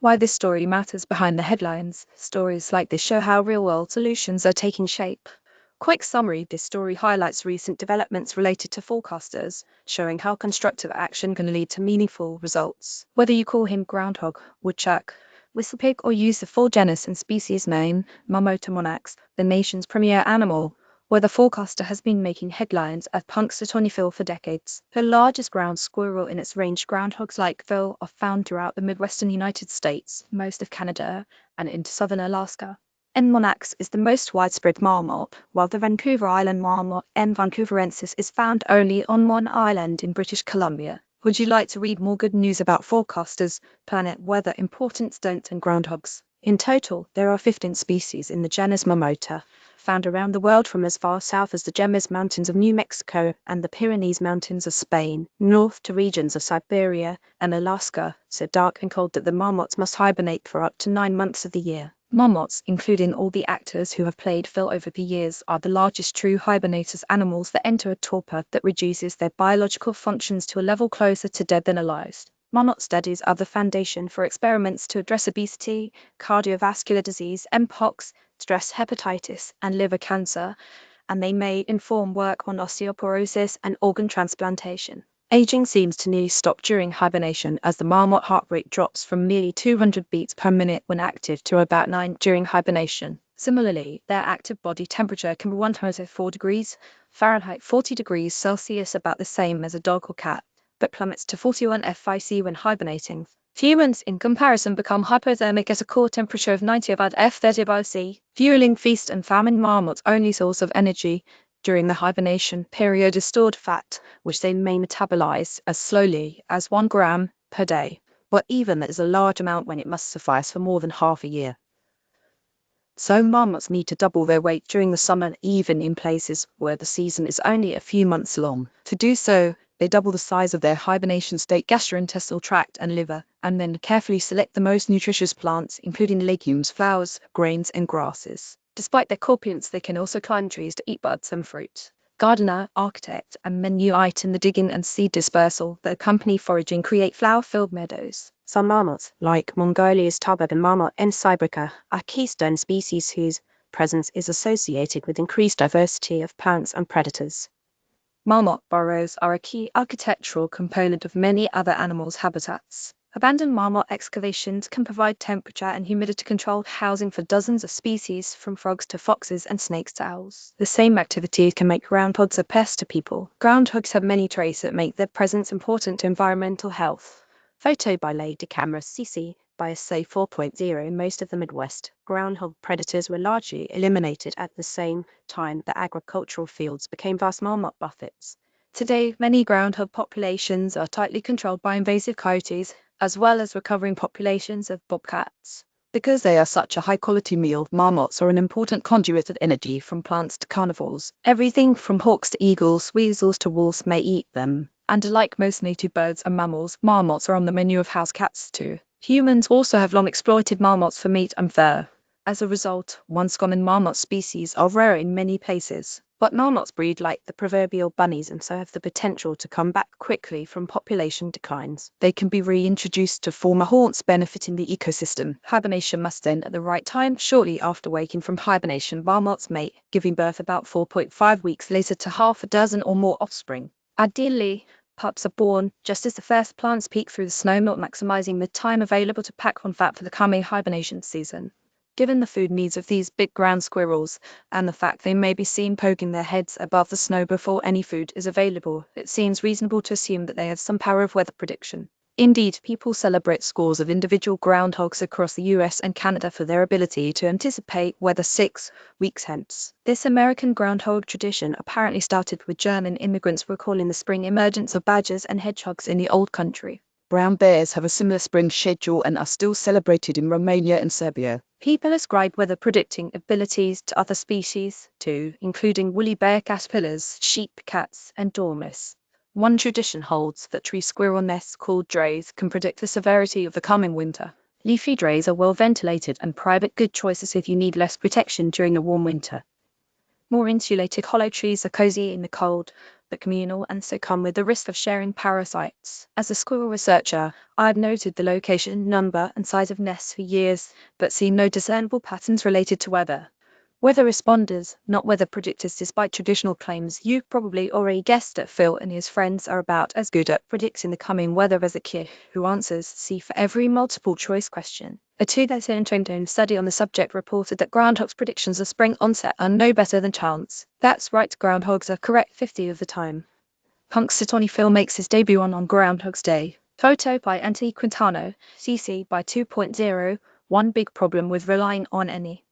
Why this story matters behind the headlines. Stories like this show how real-world solutions are taking shape. Quick summary: this story highlights recent developments related to forecasters, showing how constructive action can lead to meaningful results. Whether you call him groundhog, woodchuck, whistlepig, or use the full genus and species name, Marmota monax, the nation's premier animal, where the forecaster has been making headlines at Punxsutawney Phil for decades. The largest ground squirrel in its range, groundhogs like Phil are found throughout the midwestern United States, most of Canada, and into southern Alaska. N. monax is the most widespread marmot, while the Vancouver Island marmot, N. vancouverensis, is found only on one island in British Columbia. Would you like to read more good news about forecasters, planet weather, important stunts, and groundhogs? In total, there are 15 species in the genus Marmota, found around the world from as far south as the Gemmes Mountains of New Mexico and the Pyrenees Mountains of Spain, north to regions of Siberia and Alaska, so dark and cold that the marmots must hibernate for up to 9 months of the year. Marmots, including all the actors who have played Phil over the years, are the largest true hibernators, animals that enter a torpor that reduces their biological functions to a level closer to dead than alive. Marmot studies are the foundation for experiments to address obesity, cardiovascular disease, mpox, stress, hepatitis, and liver cancer, and they may inform work on osteoporosis and organ transplantation. Aging seems to nearly stop during hibernation, as the marmot heart rate drops from nearly 200 beats per minute when active to about 9 during hibernation. Similarly, their active body temperature can be 104 degrees Fahrenheit, 40 degrees Celsius, about the same as a dog or cat, but plummets to 41 FIC when hibernating. Humans, in comparison, become hypothermic at a core temperature of 90 above F30 above C, fueling feast and famine. Marmot's only source of energy during the hibernation period is stored fat, which they may metabolize as slowly as 1 gram per day, but even that is a large amount when it must suffice for more than half a year. So marmots need to double their weight during the summer, even in places where the season is only a few months long. To do so, they double the size of their hibernation state gastrointestinal tract and liver, and then carefully select the most nutritious plants, including legumes, flowers, grains, and grasses. Despite their corpulence, they can also climb trees to eat buds and fruit. Gardener, architect, and menuite in the digging and seed dispersal that accompany foraging create flower-filled meadows. Some marmots, like Mongolia's tarbug and Marmot N. siberica, are keystone species whose presence is associated with increased diversity of plants and predators. Marmot burrows are a key architectural component of many other animals' habitats. Abandoned marmot excavations can provide temperature and humidity-controlled housing for dozens of species, from frogs to foxes and snakes to owls. The same activities can make groundhogs a pest to people. Groundhogs have many traits that make their presence important to environmental health. Photo by Lady Camera CC by SA 4.0. In most of the Midwest, groundhog predators were largely eliminated at the same time that agricultural fields became vast marmot buffets. Today, many groundhog populations are tightly controlled by invasive coyotes, as well as recovering populations of bobcats. Because they are such a high-quality meal, marmots are an important conduit of energy from plants to carnivores. Everything from hawks to eagles, weasels to wolves may eat them. And like most native birds and mammals, marmots are on the menu of house cats too. Humans also have long exploited marmots for meat and fur. As a result, once common marmot species are rare in many places. But marmots breed like the proverbial bunnies and so have the potential to come back quickly from population declines. They can be reintroduced to former haunts, benefiting the ecosystem. Hibernation must end at the right time. Shortly after waking from hibernation, marmots mate, giving birth about 4.5 weeks later to half a dozen or more offspring. Ideally, pups are born just as the first plants peek through the snowmelt, maximizing the time available to pack on fat for the coming hibernation season. Given the food needs of these big ground squirrels, and the fact they may be seen poking their heads above the snow before any food is available, it seems reasonable to assume that they have some power of weather prediction. Indeed, people celebrate scores of individual groundhogs across the US and Canada for their ability to anticipate weather 6 weeks hence. This American groundhog tradition apparently started with German immigrants recalling the spring emergence of badgers and hedgehogs in the old country. Brown bears have a similar spring schedule and are still celebrated in Romania and Serbia. People ascribe weather predicting abilities to other species too, including woolly bear caterpillars, sheep, cats, and dormice. One tradition holds that tree squirrel nests called drays can predict the severity of the coming winter. Leafy drays are well ventilated and private good choices if you need less protection during a warm winter. More insulated hollow trees are cozy in the cold, but communal and so come with the risk of sharing parasites. As a squirrel researcher, I've noted the location, number, and size of nests for years, but seen no discernible patterns related to weather. Weather responders, not weather predictors. Despite traditional claims, you've probably already guessed that Phil and his friends are about as good at predicting the coming weather as a kid who answers C for every multiple choice question. A 2020 study on the subject reported that groundhogs' predictions of spring onset are no better than chance. That's right, groundhogs are correct 50 of the time. Punxsutawney Phil makes his debut on Groundhog's Day. Photo by Antti Quintano, CC by 2.0. One big problem with relying on any